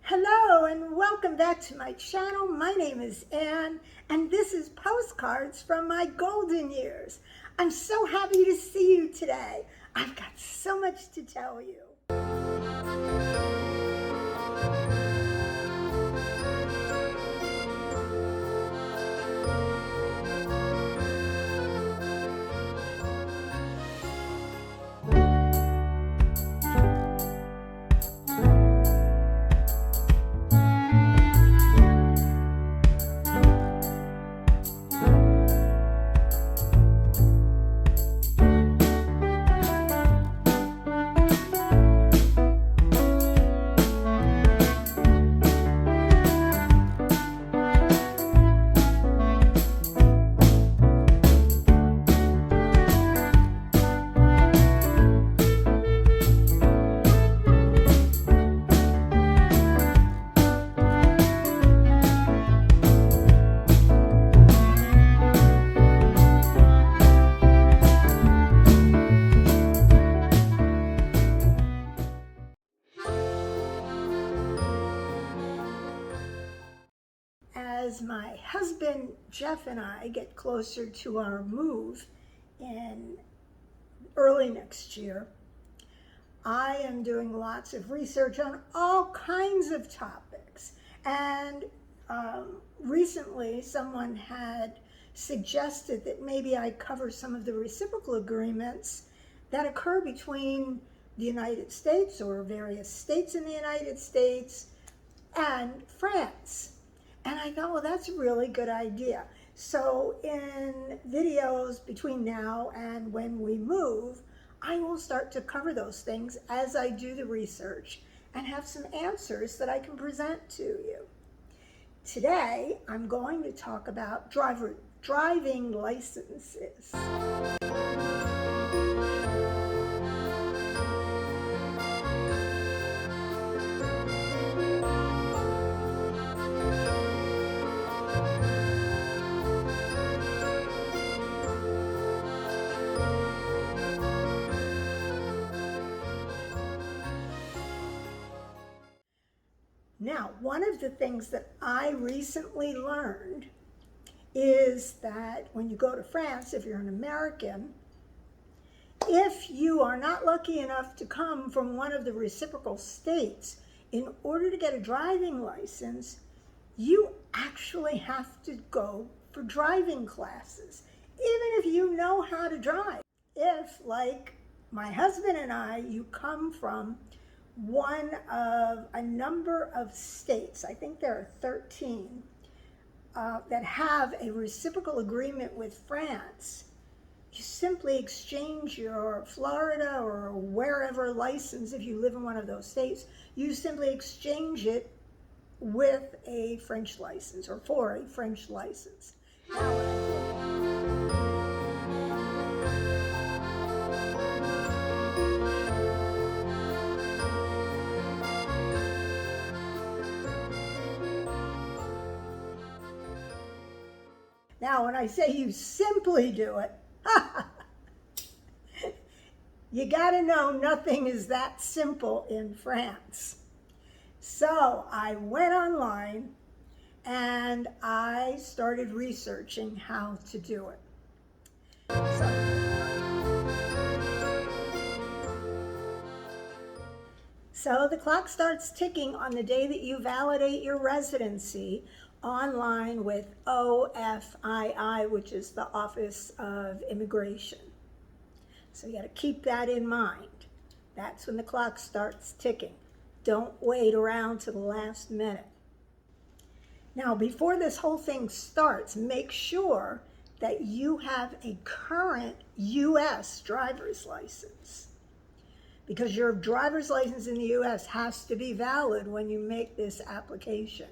Hello and welcome back to my channel. My name is Ann and this is Postcards from My Golden Years. I'm so happy to see you today. I've got so much to tell you. As my husband Jeff and I get closer to our move in early next year, I am doing lots of research on all kinds of topics. And recently someone had suggested that maybe I cover some of the reciprocal agreements that occur between the United States or various states in the United States and France. And I thought, well, that's a really good idea. So in videos between now and when we move, I will start to cover those things as I do the research and have some answers that I can present to you. Today, I'm going to talk about driving licenses. Now, one of the things that I recently learned is that when you go to France, if you're an American, if you are not lucky enough to come from one of the reciprocal states, in order to get a driving license, you actually have to go for driving classes, even if you know how to drive. If, like my husband and I, you come from one of a number of states, I think there are 13, that have a reciprocal agreement with France, you simply exchange your Florida or wherever license, if you live in one of those states, you simply exchange it with a French license or for a French license. Now, when I say you simply do it, you gotta know nothing is that simple in France. So I went online and I started researching how to do it. So the clock starts ticking on the day that you validate your residency online with OFII, which is the Office of Immigration. So you got to keep that in mind. That's when the clock starts ticking. Don't wait around to the last minute. Now, before this whole thing starts, make sure that you have a current U.S. driver's license, because your driver's license in the U.S. has to be valid when you make this application.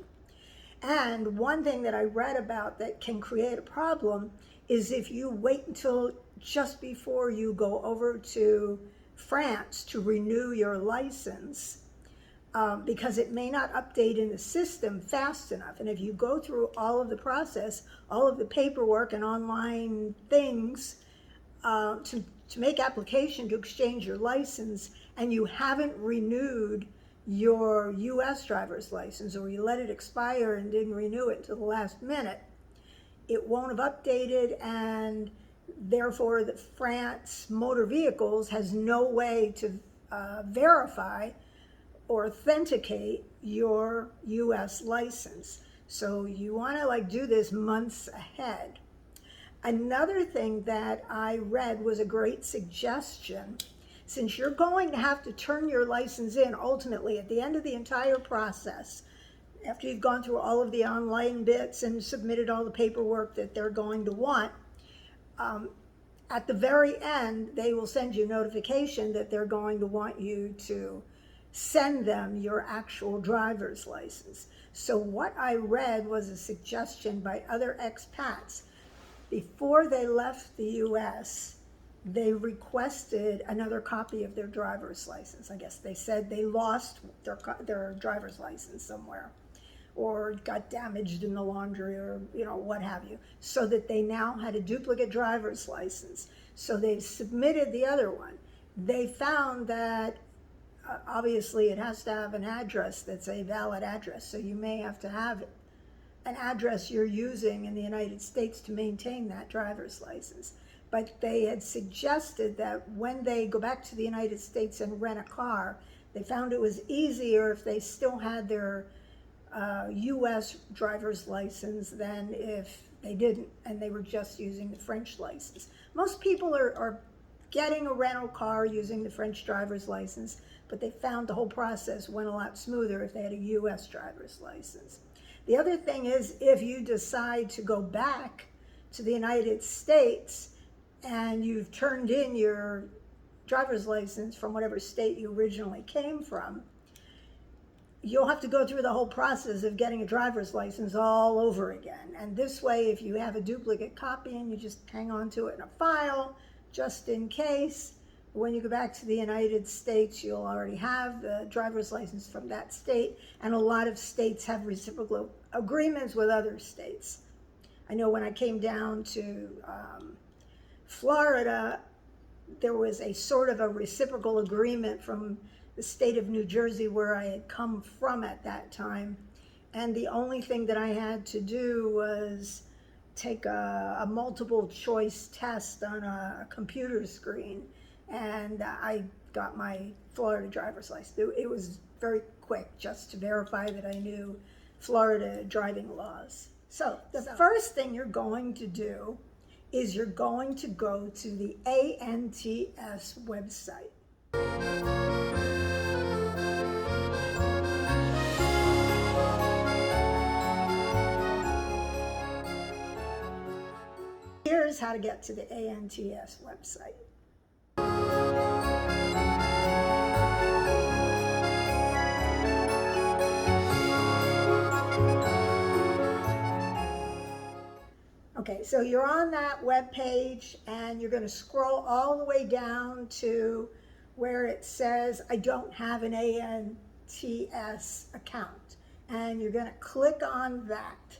And one thing that I read about that can create a problem is if you wait until just before you go over to France to renew your license, because it may not update in the system fast enough. And if you go through all of the process, all of the paperwork and online things to make application to exchange your license, and you haven't renewed your U.S. driver's license, or you let it expire and didn't renew it until the last minute, it won't have updated, and therefore the France Motor Vehicles has no way to verify or authenticate your U.S. license. So you want to do this months ahead. Another thing that I read was a great suggestion. Since you're going to have to turn your license in ultimately at the end of the entire process, after you've gone through all of the online bits and submitted all the paperwork that they're going to want, at the very end, they will send you a notification that they're going to want you to send them your actual driver's license. So what I read was a suggestion by other expats. Before they left the U.S., they requested another copy of their driver's license. I guess they said they lost their driver's license somewhere, or got damaged in the laundry, or what have you, so that they now had a duplicate driver's license. So they submitted the other one. They found that obviously it has to have an address that's a valid address, so you may have to have an address you're using in the United States to maintain that driver's license. But they had suggested that when they go back to the United States and rent a car, they found it was easier if they still had their U.S. driver's license than if they didn't and they were just using the French license. Most people are getting a rental car using the French driver's license, but they found the whole process went a lot smoother if they had a U.S. driver's license. The other thing is, if you decide to go back to the United States and you've turned in your driver's license from whatever state you originally came from, you'll have to go through the whole process of getting a driver's license all over again. And this way, if you have a duplicate copy and you just hang on to it in a file, just in case, when you go back to the United States, you'll already have the driver's license from that state. And a lot of states have reciprocal agreements with other states. I know when I came down to Florida, there was a sort of a reciprocal agreement from the state of New Jersey, where I had come from at that time. And the only thing that I had to do was take a multiple choice test on a computer screen, and I got my Florida driver's license. It was very quick, just to verify that I knew Florida driving laws. So the first thing you're going to do is you're going to go to the ANTS website. Here's how to get to the ANTS website. Okay, so you're on that web page, and you're going to scroll all the way down to where it says, I don't have an ANTS account. And you're going to click on that.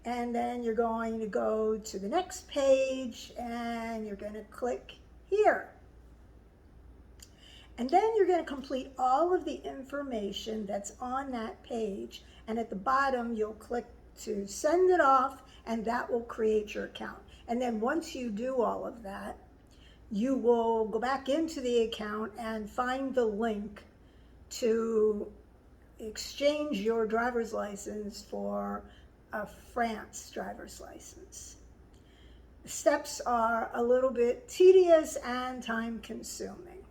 And then you're going to go to the next page, and you're going to click here. And then you're going to complete all of the information that's on that page. And at the bottom, you'll click to send it off, and that will create your account. And then once you do all of that, you will go back into the account and find the link to exchange your driver's license for a France driver's license. The steps are a little bit tedious and time consuming.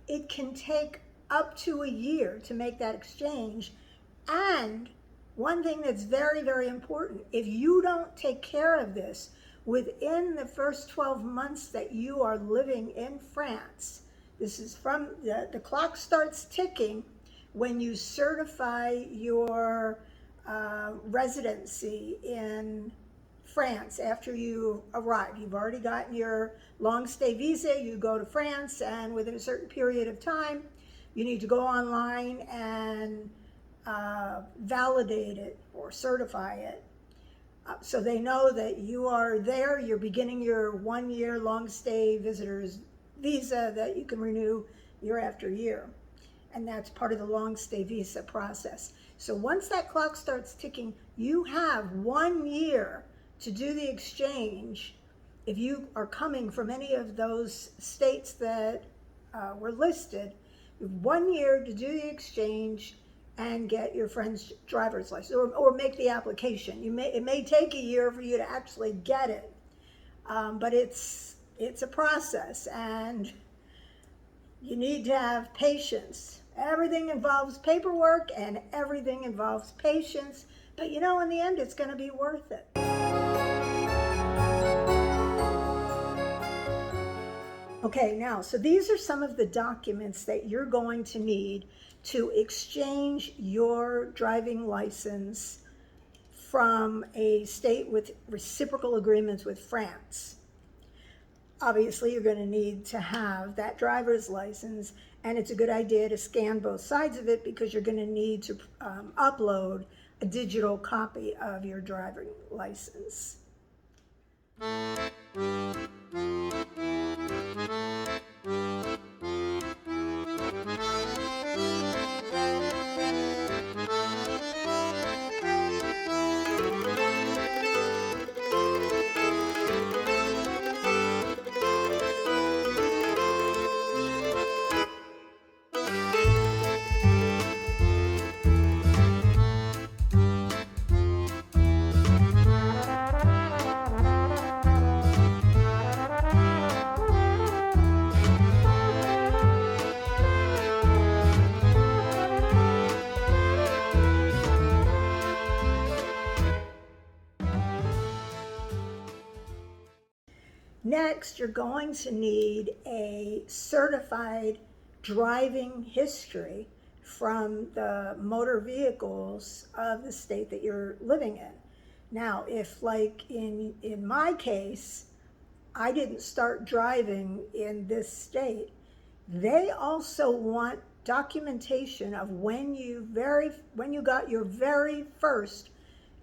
It can take up to a year to make that exchange. And one thing that's very, very important, if you don't take care of this within the first 12 months that you are living in France, this is from the clock starts ticking when you certify your residency in France after you arrive. You've already gotten your long stay visa, you go to France, and within a certain period of time, you need to go online and validate it or certify it. So they know that you are there, you're beginning your 1-year long stay visitor's visa that you can renew year after year. and that's part of the long stay visa process. So once that clock starts ticking, you have 1 year to do the exchange. If you are coming from any of those states that were listed, you have 1 year to do the exchange and get your friend's driver's license, or make the application. It may take a year for you to actually get it, but it's a process, and you need to have patience. Everything involves paperwork and everything involves patience, but in the end, it's going to be worth it. Okay, now, so these are some of the documents that you're going to need to exchange your driving license from a state with reciprocal agreements with France. Obviously, you're going to need to have that driver's license, and it's a good idea to scan both sides of it because you're going to need to upload a digital copy of your driving license. Next, you're going to need a certified driving history from the motor vehicles of the state that you're living in. Now, if like in my case, I didn't start driving in this state, they also want documentation of when you got your very first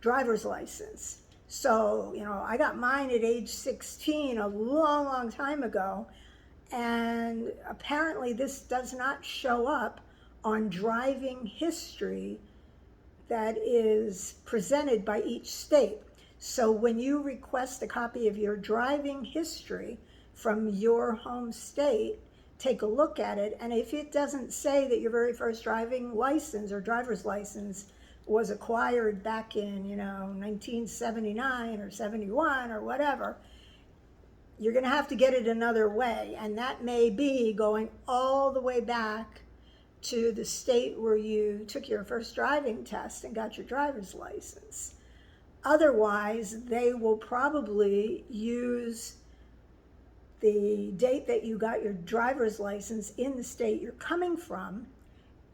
driver's license. So, I got mine at age 16 a long, long time ago, and apparently this does not show up on driving history that is presented by each state. So when you request a copy of your driving history from your home state, take a look at it, and if it doesn't say that your very first driving license or driver's license was acquired back in 1979 or 71 or whatever, you're going to have to get it another way, and that may be going all the way back to the state where you took your first driving test and got your driver's license. Otherwise, they will probably use the date that you got your driver's license in the state you're coming from.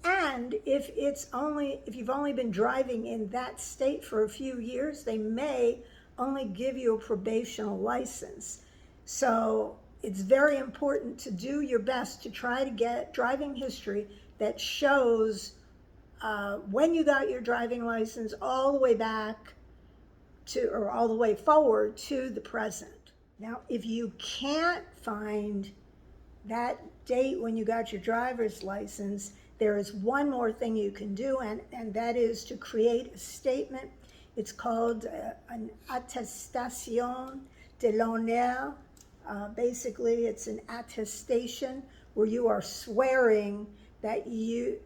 And if you've only been driving in that state for a few years, they may only give you a probational license. So it's very important to do your best to try to get driving history that shows when you got your driving license all the way back to, or all the way forward to the present. Now, if you can't find that date when you got your driver's license, there is one more thing you can do, and that is to create a statement. It's called an attestation de l'honneur. Basically, it's an attestation where you are swearing that you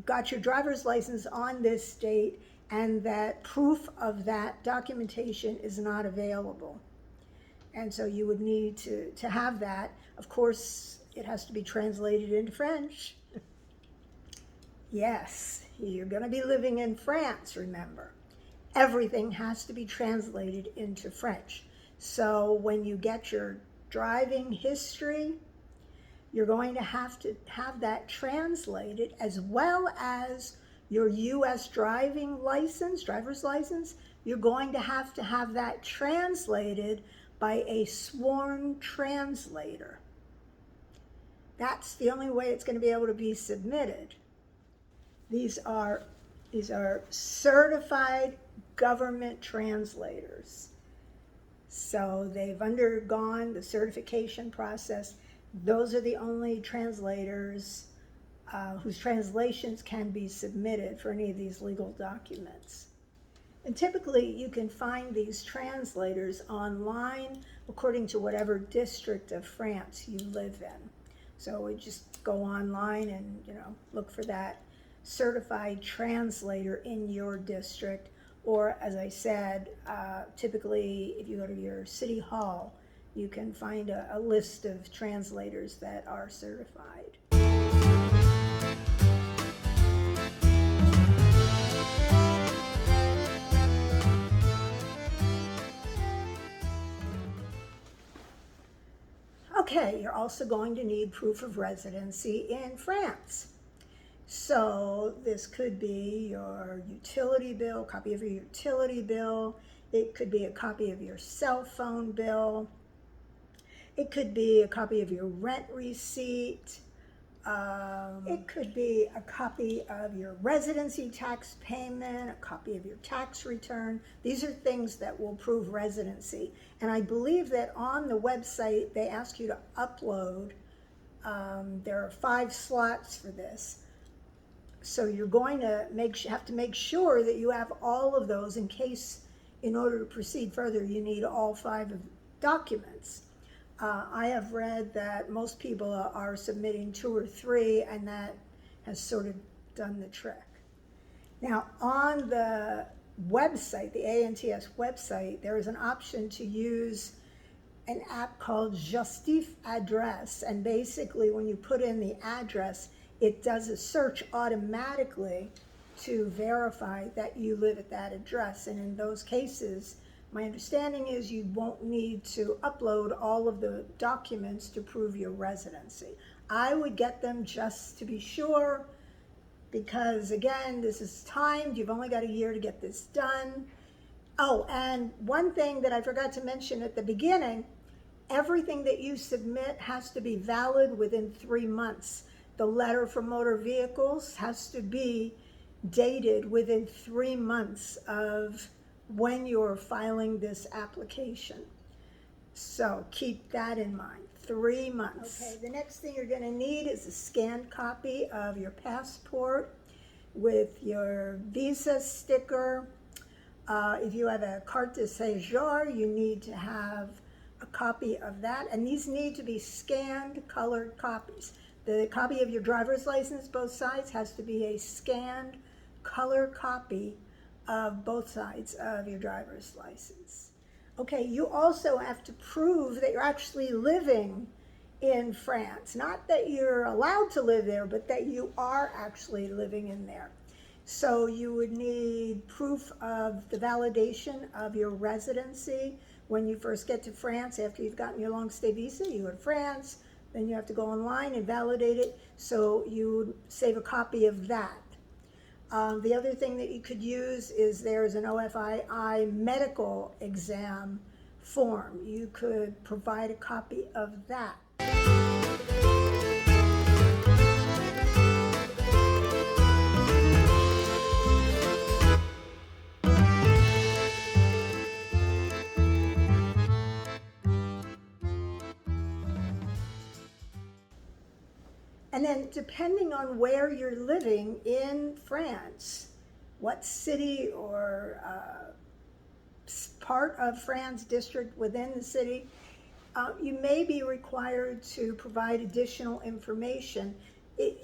got your driver's license on this date and that proof of that documentation is not available. And so you would need to have that. Of course, it has to be translated into French. Yes, you're going to be living in France, remember. Everything has to be translated into French. So when you get your driving history, you're going to have that translated, as well as your U.S. driver's license. You're going to have that translated by a sworn translator. That's the only way it's going to be able to be submitted. These are certified government translators. So they've undergone the certification process. Those are the only translators whose translations can be submitted for any of these legal documents. And typically you can find these translators online according to whatever district of France you live in. So we just go online and look for that certified translator in your district, or as I said, typically if you go to your city hall, you can find a list of translators that are certified. Okay, you're also going to need proof of residency in France. So this could be your utility bill, copy of your utility bill. It could be a copy of your cell phone bill. It could be a copy of your rent receipt. It could be a copy of your residency tax payment, a copy of your tax return. These are things that will prove residency. And I believe that on the website, they ask you to upload. There are 5 slots for this. So you're going to have to make sure that you have all of those in order to proceed further, you need all 5 of the documents. I have read that most people are submitting 2 or 3, and that has sort of done the trick. Now, on the website, the ANTS website, there is an option to use an app called Justif Address, and basically when you put in the address, it does a search automatically to verify that you live at that address. And in those cases, my understanding is you won't need to upload all of the documents to prove your residency. I would get them just to be sure, because again, this is timed. You've only got a year to get this done. Oh, and one thing that I forgot to mention at the beginning, everything that you submit has to be valid within 3 months. The letter from motor vehicles has to be dated within 3 months of when you're filing this application. So keep that in mind, 3 months. Okay, the next thing you're gonna need is a scanned copy of your passport with your visa sticker. If you have a carte de séjour, you need to have a copy of that. And these need to be scanned, colored copies. The copy of your driver's license, both sides, has to be a scanned color copy of both sides of your driver's license. Okay, you also have to prove that you're actually living in France. Not that you're allowed to live there, but that you are actually living in there. So you would need proof of the validation of your residency. When you first get to France, after you've gotten your long stay visa, you go to France, then you have to go online and validate it. So you would save a copy of that. The other thing that you could use is there's an OFII medical exam form. You could provide a copy of that. And then depending on where you're living in France, what city or part of France, district within the city, you may be required to provide additional information.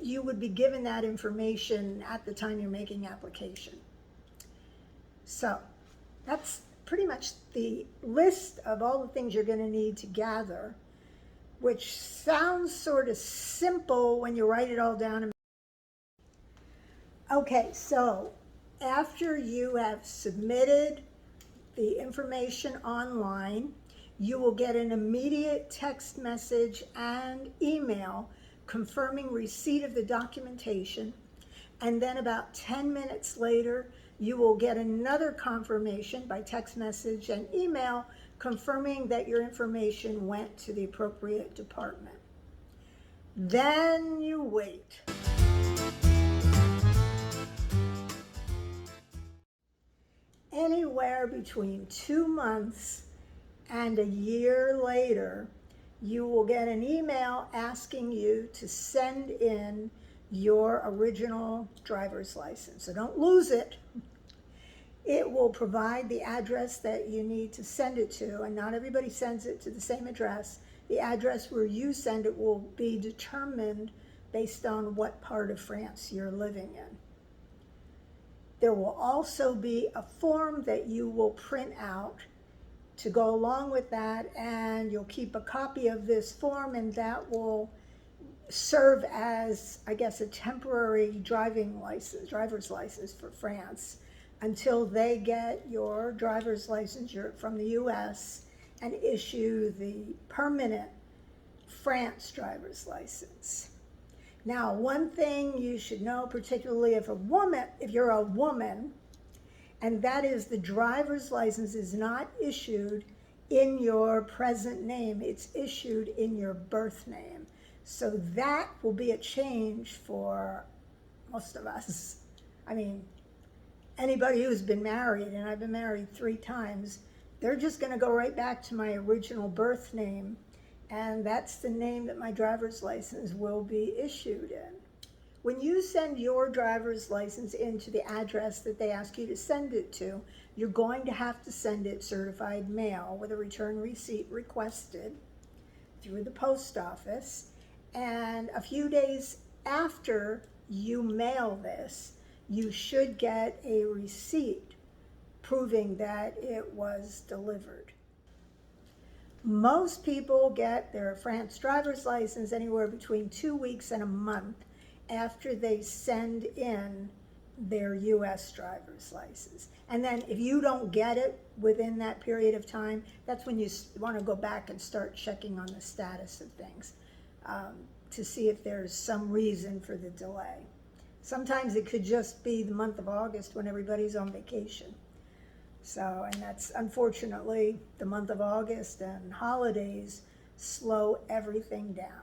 You would be given that information at the time you're making application. So that's pretty much the list of all the things you're going to need to gather, which sounds sort of simple when you write it all down. Okay, so after you have submitted the information online, you will get an immediate text message and email confirming receipt of the documentation. And then about 10 minutes later, you will get another confirmation by text message and email confirming that your information went to the appropriate department. Then you wait. Anywhere between 2 months and a year later, you will get an email asking you to send in your original driver's license. So don't lose it. It will provide the address that you need to send it to, and not everybody sends it to the same address. The address where you send it will be determined based on what part of France you're living in. There will also be a form that you will print out to go along with that, and you'll keep a copy of this form, and that will serve as, I guess, a temporary driver's license for France until they get your driver's license from the US and issue the permanent France driver's license. Now, one thing you should know, particularly if you're a woman, and that is the driver's license is not issued in your present name, it's issued in your birth name. So that will be a change for most of us. I mean, anybody who's been married, and I've been married 3 times, they're just going to go right back to my original birth name, and that's the name that my driver's license will be issued in. When you send your driver's license into the address that they ask you to send it to, you're going to have to send it certified mail with a return receipt requested through the post office. And a few days after you mail this, you should get a receipt proving that it was delivered. Most people get their France driver's license anywhere between 2 weeks and a month after they send in their US driver's license. And then if you don't get it within that period of time, that's when you want to go back and start checking on the status of things to see if there's some reason for the delay. Sometimes it could just be the month of August when everybody's on vacation. So, and that's unfortunately the month of August, and holidays slow everything down.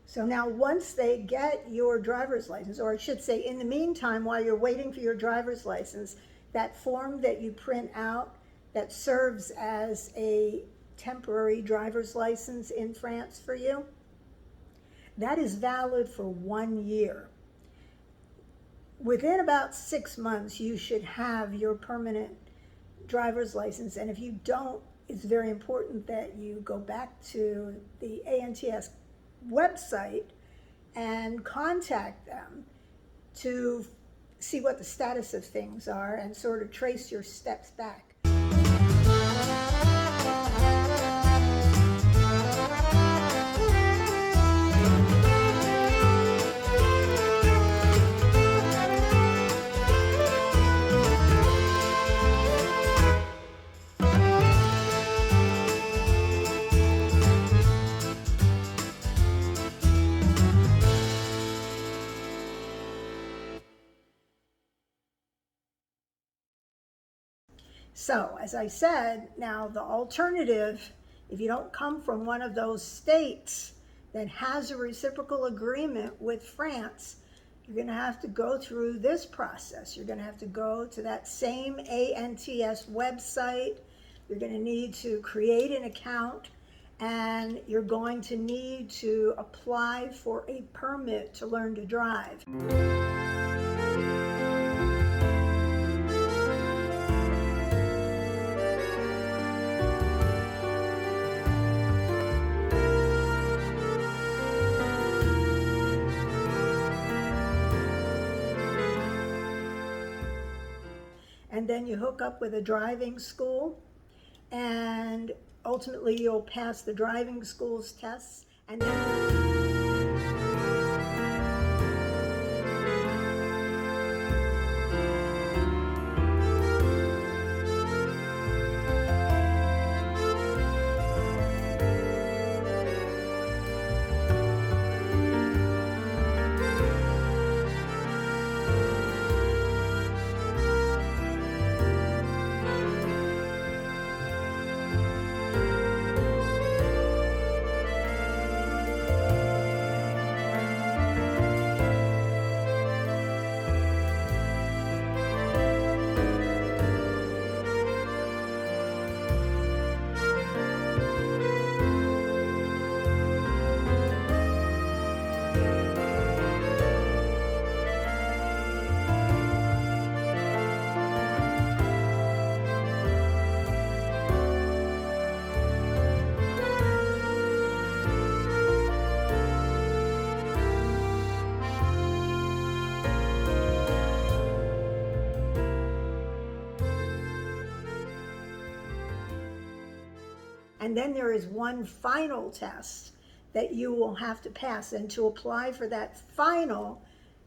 So now once they get your driver's license, or I should say in the meantime, while you're waiting for your driver's license, that form that you print out that serves as a temporary driver's license in France for you, that is valid for 1 year. Within about 6 months, you should have your permanent driver's license. And if you don't, it's very important that you go back to the ANTS website and contact them to see what the status of things are and sort of trace your steps back. So, as I said, now the alternative, if you don't come from one of those states that has a reciprocal agreement with France, you're going to have to go through this process. You're going to have to go to that same ANTS website. You're going to need to create an account, and you're going to need to apply for a permit to learn to drive. And then you hook up with a driving school, and ultimately you'll pass the driving school's tests, and then And then there is one final test that you will have to pass. And to apply for that final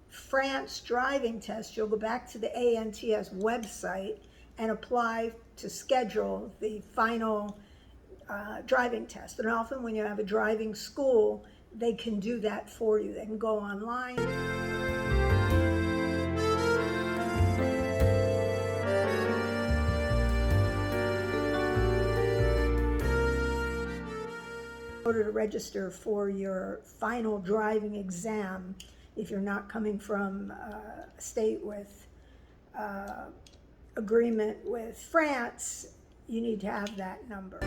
France driving test, you'll go back to the ANTS website and apply to schedule the final driving test. And often when you have a driving school, they can do that for you. They can go online. In order to register for your final driving exam, if you're not coming from a state with agreement with France, you need to have that number.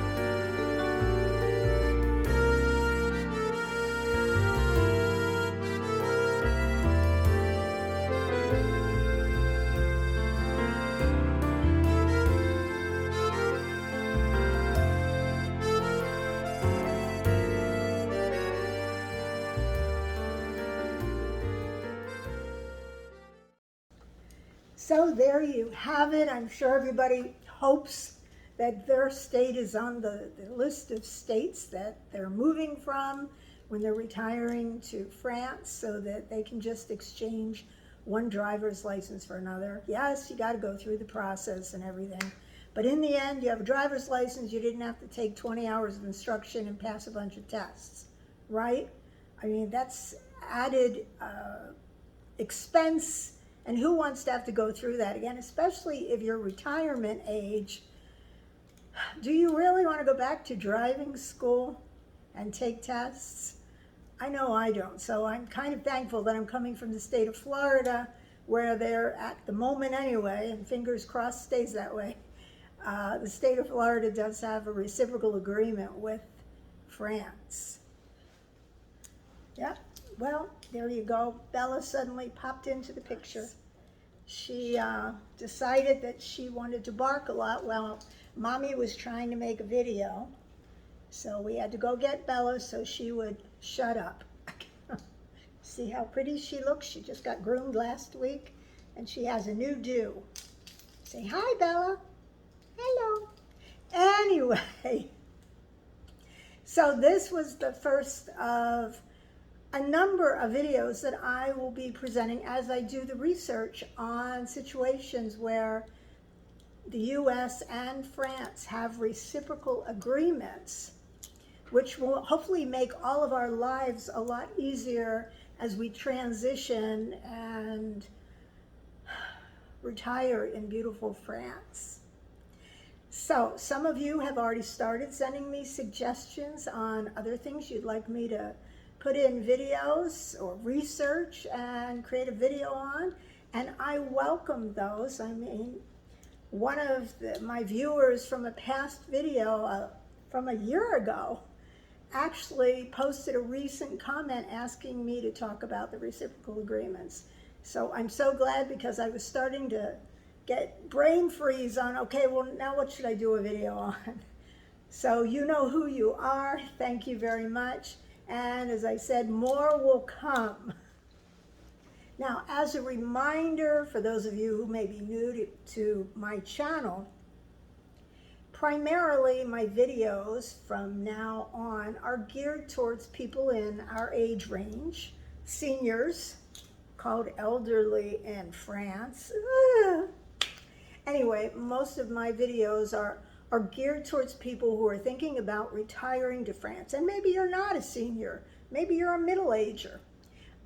So there you have it. I'm sure everybody hopes that their state is on the list of states that they're moving from when they're retiring to France, so that they can just exchange one driver's license for another. Yes, you got to go through the process and everything, but in the end, you have a driver's license. You didn't have to take 20 hours of instruction and pass a bunch of tests, right? I mean, that's added expense. And who wants to have to go through that again, especially if you're retirement age? Do you really want to go back to driving school and take tests? I know I don't. So I'm kind of thankful that I'm coming from the state of Florida, where they're at the moment anyway, and fingers crossed stays that way. The state of Florida does have a reciprocal agreement with France. Yeah. Well, there you go. Bella suddenly popped into the picture. She decided that she wanted to bark a lot while Mommy was trying to make a video. So we had to go get Bella so she would shut up. See how pretty she looks? She just got groomed last week, and she has a new do. Say hi, Bella. Hello. Anyway, so this was the first of a number of videos that I will be presenting as I do the research on situations where the US and France have reciprocal agreements, which will hopefully make all of our lives a lot easier as we transition and retire in beautiful France. So some of you have already started sending me suggestions on other things you'd like me to put in videos or research and create a video on, and I welcome those. I mean, one of my viewers from a past video from a year ago actually posted a recent comment asking me to talk about the reciprocal agreements. So I'm so glad, because I was starting to get brain freeze on, okay, well, now what should I do a video on? So you know who you are. Thank you very much. And as I said, more will come. Now, as a reminder for those of you who may be new to my channel, primarily my videos from now on are geared towards people in our age range, seniors, called elderly in France. Anyway, most of my videos are geared towards people who are thinking about retiring to France. And maybe you're not a senior, maybe you're a middle-ager.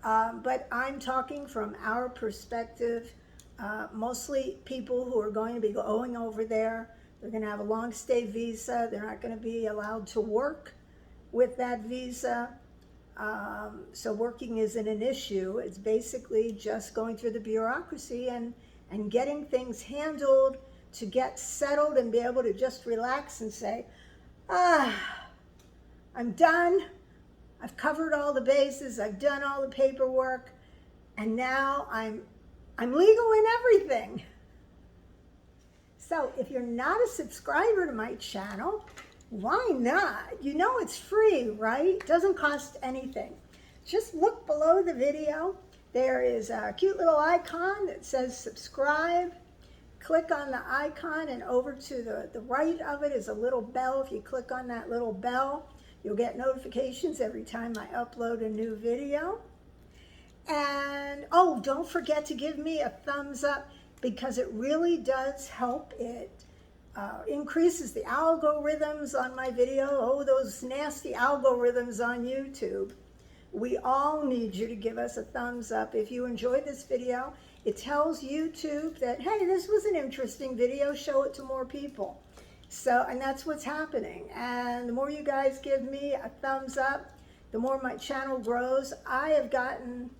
But I'm talking from our perspective, mostly people who are going to be going over there. They're going to have a long stay visa. They're not going to be allowed to work with that visa. So working isn't an issue. It's basically just going through the bureaucracy and getting things handled to get settled and be able to just relax and say, I'm done. I've covered all the bases. I've done all the paperwork, and now I'm legal in everything. So if you're not a subscriber to my channel, why not? You know it's free, right? It doesn't cost anything. Just look below the video. There is a cute little icon that says subscribe. click on the icon, and over to the right of it is a little bell. If you click on that little bell, you'll get notifications every time I upload a new video. And oh, don't forget to give me a thumbs up, because it really does help. It increases the algorithms on my video. Oh, those nasty algorithms on YouTube. We all need you to give us a thumbs up. If you enjoyed this video, it tells YouTube that, hey, this was an interesting video, show it to more people. So, and that's what's happening. And the more you guys give me a thumbs up, the more my channel grows. I have gotten,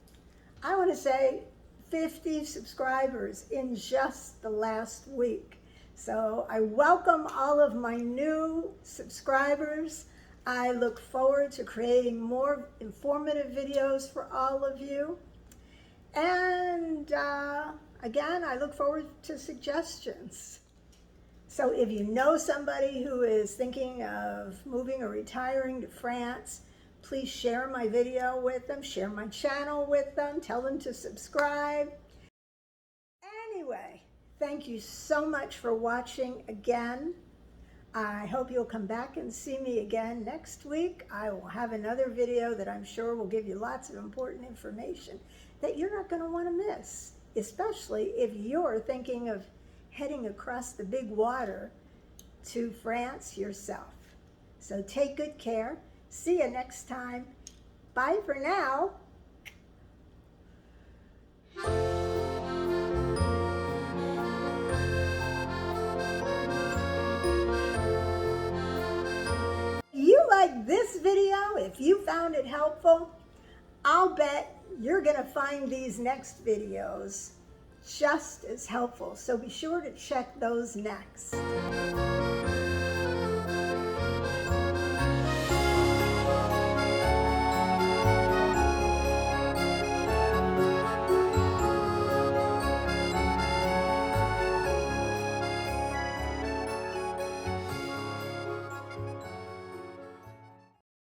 I want to say, 50 subscribers in just the last week. So I welcome all of my new subscribers. I look forward to creating more informative videos for all of you. And again, I look forward to suggestions. So if you know somebody who is thinking of moving or retiring to France, please share my video with them, share my channel with them, tell them to subscribe. Anyway, thank you so much for watching again. I hope you'll come back and see me again next week. I will have another video that I'm sure will give you lots of important information that you're not going to want to miss, especially if you're thinking of heading across the big water to France yourself. So take good care. See you next time. Bye for now. You like this video, if you found it helpful, I'll bet you're going to find these next videos just as helpful. So be sure to check those next.